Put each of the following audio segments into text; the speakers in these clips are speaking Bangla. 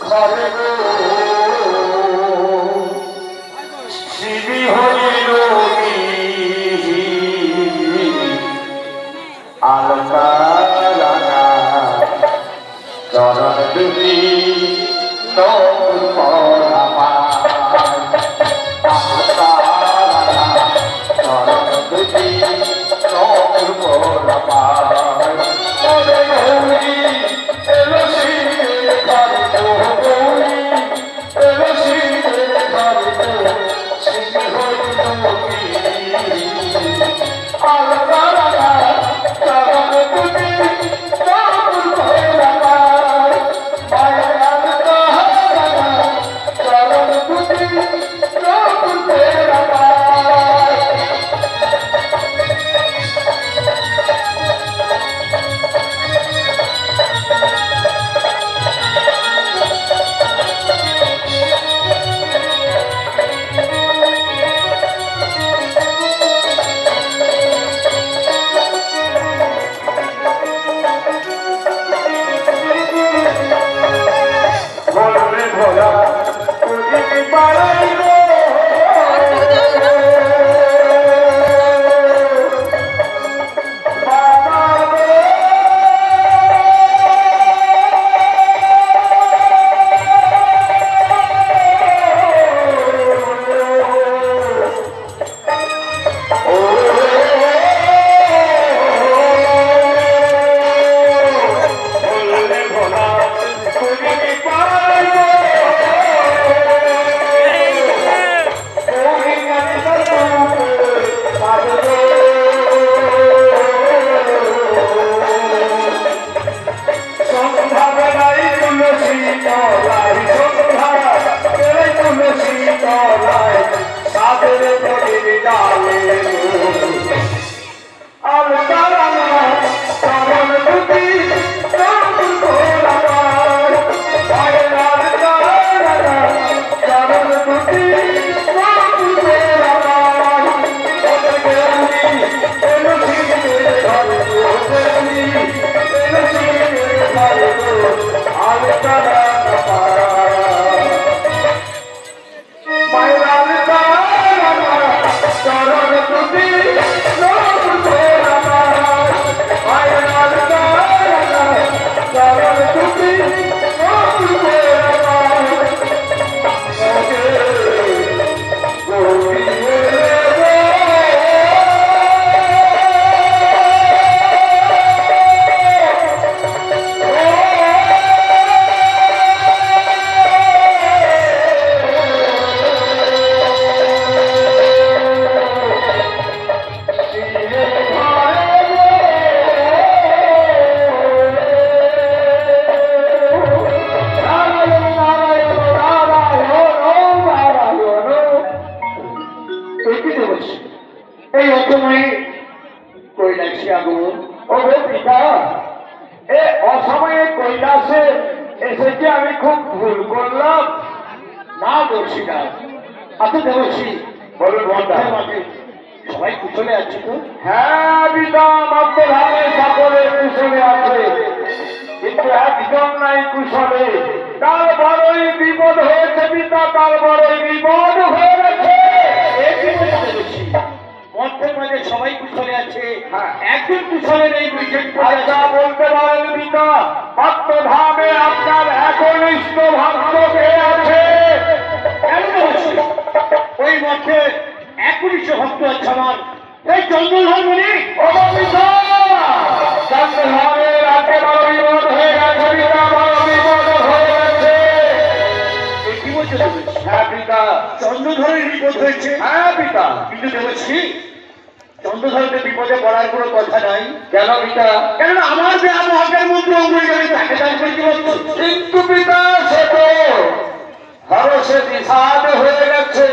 ঘরে গো শিবি হইল আলতা রাঙা চরণ দুটি নৌর পরা আলতা রাঙা চরণ দুটি নৌর পরা সবাই কুশলে আছে তো? হ্যাঁ বিদম আত্মভাবে সকলে কুশলে আছে, কিন্তু একজন নাই কুশলে। তার বড়ই বিপদ হয়েছে পিতা, তার বড়ই বিপদ হয়েছে। মধ্যে মাঝে সবাই কুশলে আছে, একজন কুশলে নেই। আচ্ছা বলতে পারেন পিতা, আত্মধামে আপনার একনিষ্ঠ ভক্ত কে আছে? ওই মধ্যে একনিষ্ঠ ভক্ত আছে আমার, এই চন্দ্রধর মনে। চন্দ্রধরের একেবারে বিপদ হয়ে গেছে পিতা, বড় বিপদ হয়ে গেছে। কি বলছে? হ্যাঁ পিতা, চন্দ্রধরের বিপদ হয়েছে। হ্যাঁ পিতা, কিন্তু দেবশ্রী চন্দ্রধরকে বিপদে পড়ার কোনো কথা নাই। কেন পিতা? কেননা আমার ব্যবহারের মধ্যে অঙ্গুলি তাকে দান করতে পারতো। কিন্তু পিতা সে তো হরসে বিষাদ হয়ে গেছে।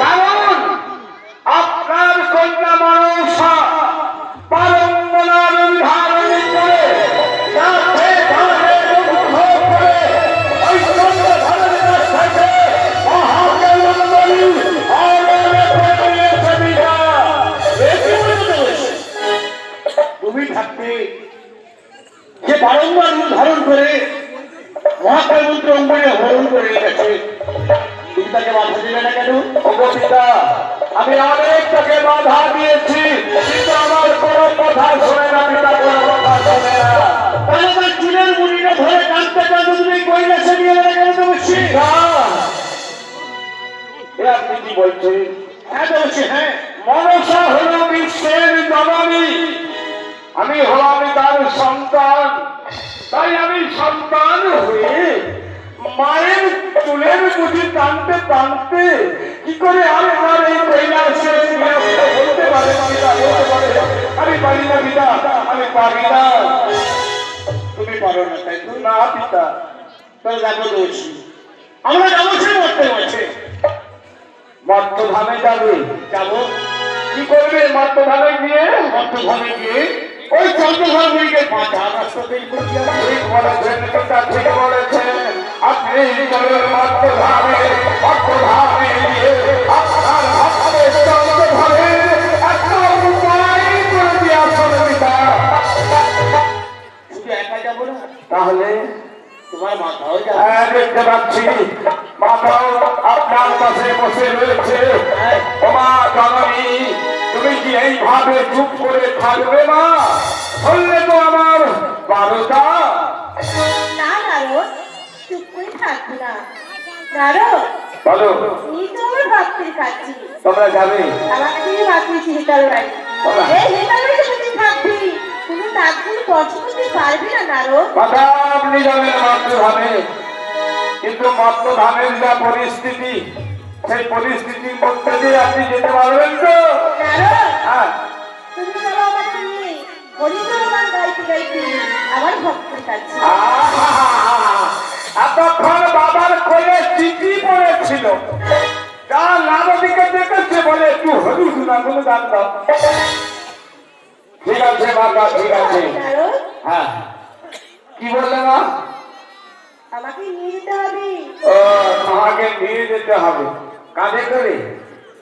কারণ আপনার কন্যা মনসা পালঙ্গনার ধারণ করে তুমি থাকতে যে বারংবার রূপ ধারণ করে মহাকাল মন্ত্র অঙ্গনে হরণ করে গেছে, তুমি তাকে বাধা দিলে না কেন? পিতা, আমি অনেক তাকে বাধা দিয়েছি, কিন্তু আমার কোনো কথা শোনে না পিতা, কোনো কথা শোনে না। তাহলে তার চুলের মুড়িটা ধরে কাঁদতে কাঁদতে তুমি কৈলাসে নিয়ে গেলে কেন দেবশ্রী? আপনি কি বলছেন? হ্যাঁ দেবশ্রী, হ্যাঁ। মনসা হল বিশ্বের জননী, আমি হলাম তার সন্তান, তাই আমি সন্তান হয়ে মায়ের চুলের মুঠি টানতে টানতে কি করে আপনার এই কৈলাসে বলতে পারে পিতা, বলতে পারে? আমি পারি না পিতা, আমি পারি না। তুমি পারো না তাই তো? না পিতা। তাহলে দেখো দেবশ্রী, আমরা যাবো সেই মরতে মাঝে। মর্তধামে যাবে? যাবো। কি করবে মর্তধামে গিয়ে? মর্তধামে গিয়ে ওই চন্দ্রভাবুড়িকে 5,000 রাস্তা তৈরি করে দিয়ে আসবো। ঠিক বলেছেন পিতা, ঠিক বলেছেন। আপনি চলেন মর্তধামে, মর্তধামে গিয়ে আপনার ভক্তের চন্দ্রধামের একটা উপায় করে দিয়ে আসুন পিতা। শুধু একা যাবো না, তাহলে তোমার মাথাও যাবে। হ্যাঁ, দেখতে পাচ্ছি মাথাও আপনার পাশে বসে রয়েছে। ওমা জননী, তুমি কি এইভাবে চুপ করে থাকবে মা? বললে তো আমার 12টা। না নারদ, চুপ করে থাকবো না। নারদ, বলো, এই তো আমার ভক্তের কাছে। তোমরা যাবে? আমাকে তুমি পাঠিয়েছি হিতাল বাড়ি। এই হিতাল বাড়িতে তুই থাকবি, কোনো নাগপুর স্পর্শ করতে পারবি না নারদ। কথা আপনি যাবেন মর্তধামে, কিন্তু মর্তধামের যা পরিস্থিতি, সেই পরিস্থিতির মধ্যে দিয়ে আপনি যেতে পারবেন তো? নারদ, হ্যাঁ, তুমি চলো আমাকে নিয়ে হরিনাম গান গাইতে গাইতে আমার ভক্তের কাছে। এতক্ষণ বাবার কোলে চিঠি পড়েছিল, যা নারদিকে দেখেছে বলে একটু হরি গুণাগুণ গান দাও। ঠিক আছে বাবা, ঠিক আছে। নারদ, হ্যাঁ, কি বললে মা? আমাকে নিয়ে যেতে হবে। ও, তোমাকে নিয়ে যেতে হবে। কাঁধে করে?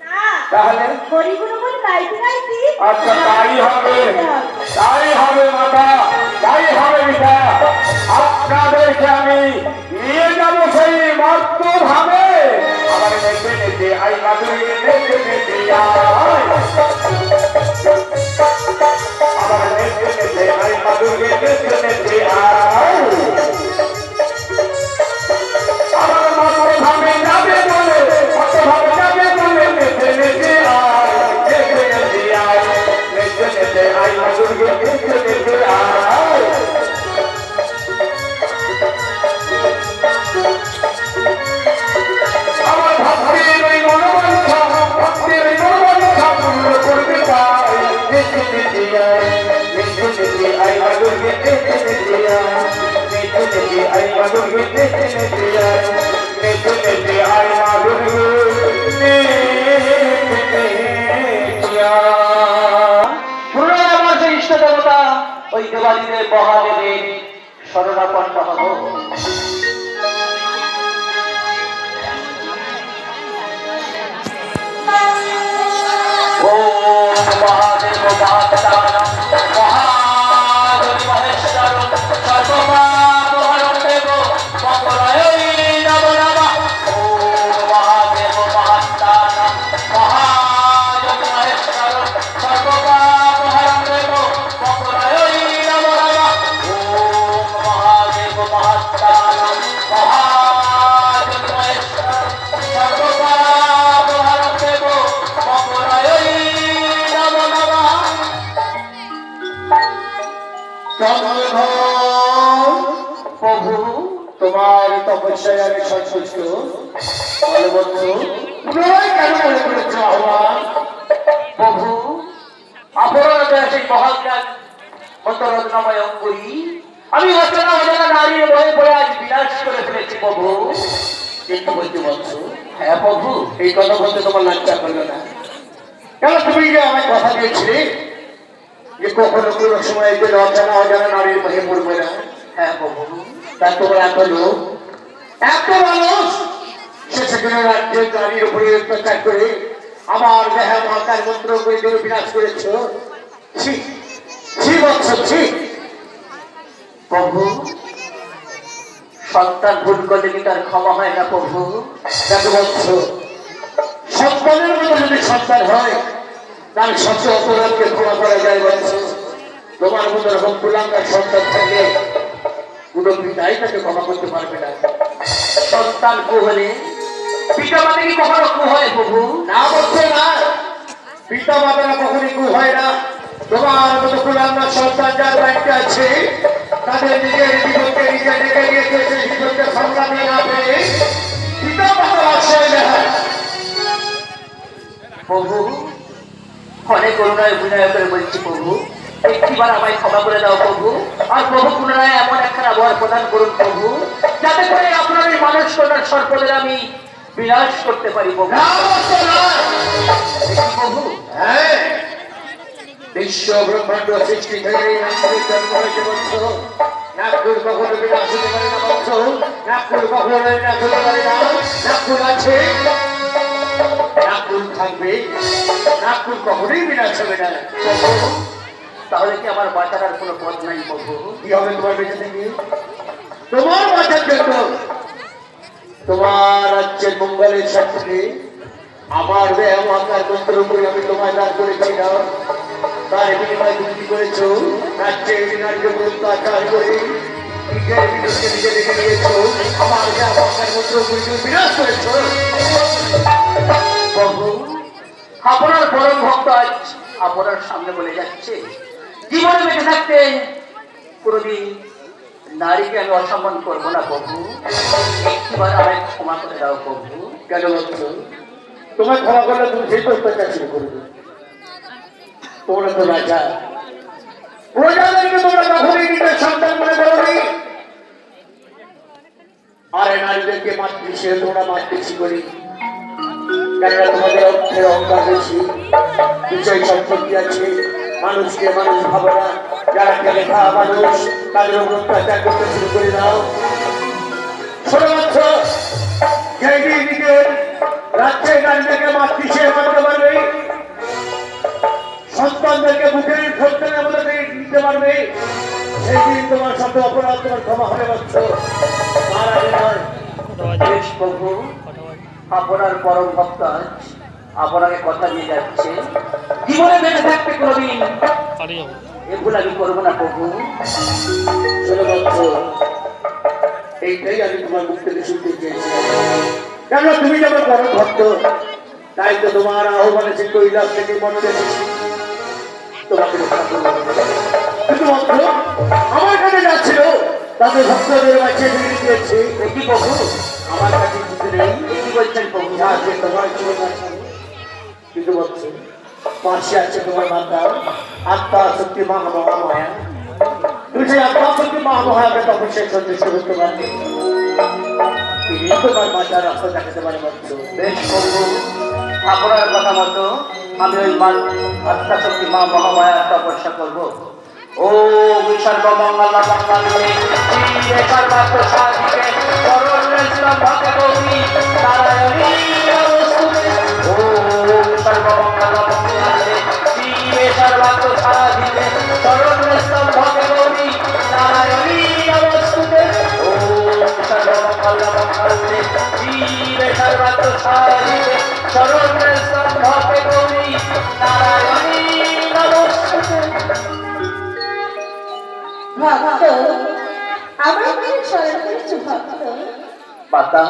না, তাহলে হরিগুণ গাইতে গাইতে আচ্ছা, তাই হবে, তাই হবে মাতা, তাই হবে পিতা। আপনাদেরকে আমি নিয়ে যাবো সেই মর্তধামে। আমার নেচে নেচে আই মাধুরী, নেচে নেচে আয়। আমার নেচে নেচে আই মাধুরী, নেচে নেচে আয়। আমার মর্তধামে যাবে বলে, মর্তধামে যাবে বলে নেচে নেচে আয়, নেচে নেচে আয়, নেচে নেচে আই মাধুরী, নেচে নেচে আয়। আমার ভক্তের ওই মনোবাঞ্ছা, ভক্তের ওই মনোবাঞ্ছা পূর্ণ করতে চাই। নেচে নেচে আয়, নেচে নেচে আই মাধুরী, নেচে নেচে আয়, নেচে নেচে আই মাধুরী, নেচে নেচে আয়, নেচে নেচে আই মাধুরী, নেচে নেচে আয়। পুনরায় আমার যে ইষ্ট দেবতা ওই দেবাদিদেব মহাদেবের শরণাপন্ন হব। ওম মহাদেব মহাত্মানম মহাদেব মহেশ্বর সর্বপাপহরং দেব মকরায় নমো নমঃ। ওম মহাদেব মহাত্মানম মহাদেব মহেশ্বর সর্বপাপহরং দেব মকরায় নমো নমঃ। ওম মহাদেব মহাত্মানম মহাদেব মহেশ্বর সর্বপাপহরং দেব মকরায় নমো নমঃ। প্রভু, তোমার তপস্যায় আমি সন্তুষ্ট। বলবন্ধু, পুনরায় কেন মনে করেছ আহ্বান? প্রভু, আপনারা সেই মহাজ্ঞান মন্ত্ররত্নময় অঙ্গুরি আমি অচেনা অজানা নারীর ভয়ে পড়ে আজ বিনাশ করে ফেলেছি প্রভু। কিন্তু বলতে বলছো, হ্যাঁ প্রভু, এই কথা বলতে তোমার লজ্জা করলো না? কেন তুমি যে আমায় কথা দিয়েছিলে যে কখনো কোনো সময় যে অজানা অজানা নারীর ভয়ে পড়বে না? হ্যাঁ প্রভু, তা তোমার এত লোক, এত মানুষ শেষে দিনে রাজ্যে নারীর উপরে অত্যাচার করে আমার দেহা মহাকার মন্ত্র করে তুমি বিনাশ করেছ। ছি ছি বৎস, ছি। প্রভু সন্তান ভুল করলে কি তার ক্ষমা হয় না প্রভু? দেখো বৎস, সন্তানের মতো যদি সন্তান হয় তার শত অপরাধকে ক্ষমা করা যায় বৎস। তোমার মতো এরকম কুলাঙ্গার সন্তান থাকলে কোনো পিতাই তাকে ক্ষমা করতে পারবে না। সন্তান কু হলে পিতা মাতা কি কখনো কু হয় প্রভু? না বলছে না, পিতা মাতারা কখনই কু হয় না। তোমার মতো কুলাঙ্গার সন্তান যার বাড়িতে আছে তাদের নিজের জীবনকে নিজে রেখে দিয়েছে, সেই জীবনকে সংগ্রামী না পেয়ে পিতা মাতার আশ্রয় নেয়। প্রভু অনেক করুণায় অভিনয় করে বলছি প্রভু, একটিবার আমায় ক্ষমা করে দাও প্রভু। আর প্রভু পুনরায় এমন একখানা বর প্রদান করুন প্রভু, যাতে করে আপনার এই মানুষ কন্যার সর্পদের আমি বিনাশ করতে পারি প্রভু। না বলছে না। দেখি প্রভু, হ্যাঁ, বিশ্ব ব্রহ্মাণ্ড সৃষ্টি থেকে এই নাগপুরের জন্ম হয়েছে বলছ। নাগপুর কখনো বিনাশ হতে পারে না বলছ। নাগপুর কখনো বিনাশ হতে পারে না। নাগপুর আছে, নাগপুর থাকবে, নাগপুর কখনোই বিনাশ হবে না। প্রভু তাহলে কি আমার বাঁচার আর কোনো পথ নাই প্রভু? কি হবে তোমার বেঁচে থেকে? তোমার বাঁচার জন্য তোমার রাজ্যের মঙ্গলের সাথে আমার মহাকার মন্ত্র করে আমি তোমায় দান করেছি না। তার বিনিময় তুমি কি করেছ? রাজ্যের নারীকে অত্যাচার করে নিজের বিরুদ্ধে নিজে রেখে দিয়েছ। আমার মহাকার মন্ত্র করে তুমি বিনাশ করেছ। প্রভু আপনার পরম ভক্ত আজ আপনার সামনে বলে যাচ্ছে, জীবনে বেঁচে থাকতে কোনোদিন নারীকে আমি অসম্মান করবো না প্রভু। একটিবার আমায় ক্ষমা করে দাও প্রভু। কেন বলছ? তোমার ক্ষমা করলে তুমি সেই অত্যাচার শুরু করবে। তোমরা তো রাজা, প্রজাদেরকে তোমরা কখনই নিজের সন্তান মনে করোনি। আর এই নারীদেরকে মাতৃ তোমরা মাতৃ করি, কেননা তোমাদের অর্থের অহংকার বেশি, বিষয় সম্পত্তি আছে, মানুষকে মানুষ ভাবে না। যারা খেলে খাওয়া মানুষ তাদের উপর অত্যাচার করতে শুরু করে দাও। ছোট বাচ্চা যেই দিন নিজের রাজ্যের নারীদেরকে মাতৃ মানতে পারবে, সন্তানদেরকে বুকের সন্তানের মধ্যে নিতে পারবে, সেই দিন তোমার সাথে অপরাধ তোমার ক্ষমা হয়ে যাচ্ছে। তার আগে নয়। বেশ প্রভু, আপনার পরম ভক্ত আজ আপনাকে কথা দিয়ে যাচ্ছে, জীবনে বেঁচে থাকতে কোনোদিন এগুলো আমি করবো না প্রভু। ছোট বাচ্চা, এইটাই আমি তোমার মুখ থেকে শুনতে চেয়েছিলাম। কেন তুমি যেমন পরম ভক্ত, তাই তো তোমার আহ্বানে সে কৈলাস থেকে মনে রেখেছি তোমাকে রক্ষা করবো। শুধুমাত্র আমার কাছে যাচ্ছিল তাদের ভক্তদের মাঝে ফিরে দিয়েছি। কি প্রভু, আমার কাছে কিছু নেই, কি বলছেন প্রভু? যা আছে তোমার জীবন আছে। কিন্তু বলছে পাশে আছে তোমার মাতা আত্মা শক্তি মহামায়া। তুমি সেই আত্মা শক্তি মহামায়াকে তখন সে সন্তুষ্ট করতে পারবে। তিনি তোমার মাতার রাস্তা দেখাতে পারে বলছো। বেশ প্রভু, আপনার কথা মতো আমি ওই আত্মাশক্তি মা মহামায়ার তপস্যা করবো। ও সর্বমঙ্গল মঙ্গলে শিবে সর্বাত্ম সাধিকে সর্বশ্রেষ্ঠম ভক্তে গৌরী নারায়ণী নমস্তুতে। ও সর্বমঙ্গল মঙ্গলে শিবে সর্বাত্ম সাধিকে সর্বশ্রেষ্ঠম ভক্তে গৌরী নারায়ণী নমস্তুতে। ও সর্বমঙ্গল মঙ্গলে শিবে সর্বাত্ম সাধিকে সর্বশ্রেষ্ঠম ভক্তে গৌরী নারায়ণী নমস্তুতে। ভক্ত, আমার কাছে স্মরণ করেছো ভক্ত? মাতা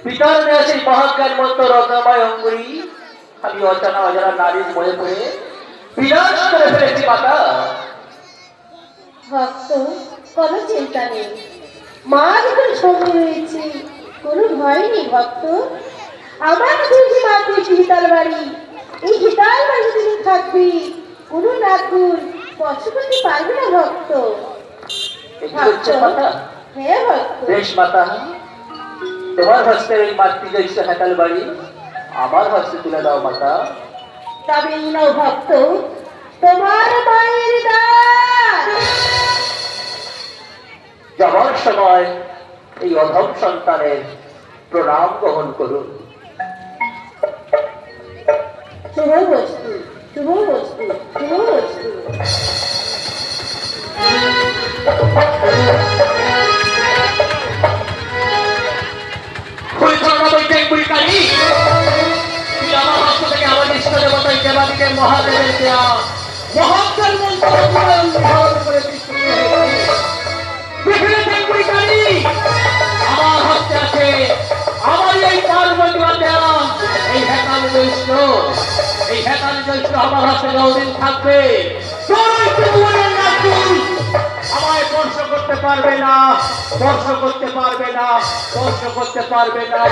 পিতার দেয়া সেই মহাজ্ঞান মন্ত্র রত্নময় অঙ্গুরি আমি অজানা অজানা নারীর বয়ে পড়ে বিনাশ করে ফেলেছি মাতা। ভক্ত, কোনো চিন্তা নেই, মা যখন সঙ্গে রয়েছে কোনো ভয় নেই ভক্ত। আমার কাছে যে মাতৃ হিতাল বাড়ি, এই হিতাল বাড়ি তুমি থাকবি, কোনো নাকুল স্পর্শ করতে পারবে না ভক্ত। কি হচ্ছে মাতা? হ্যাঁ ভক্ত। বেশ মাতা, তোমার হস্তের এই মাতৃজ্যেষ্ঠ হেতাল বাড়ি আমার হস্তে তুলে দাও মাতা। তবে এই নাও ভক্ত তোমার মায়ের দান। যাবার সময় এই অধম সন্তানের প্রণাম গ্রহণ করুন। শুভ বস্তু, শুভ বস্তু, শুভ বস্তু। পবিত্র আমার হাতে যতদিন থাকবে তোরই ত্রিভুবনের নাথুর আমায় স্পর্শ করতে পারবে না, স্পর্শ করতে পারবে না, স্পর্শ করতে পারবে না।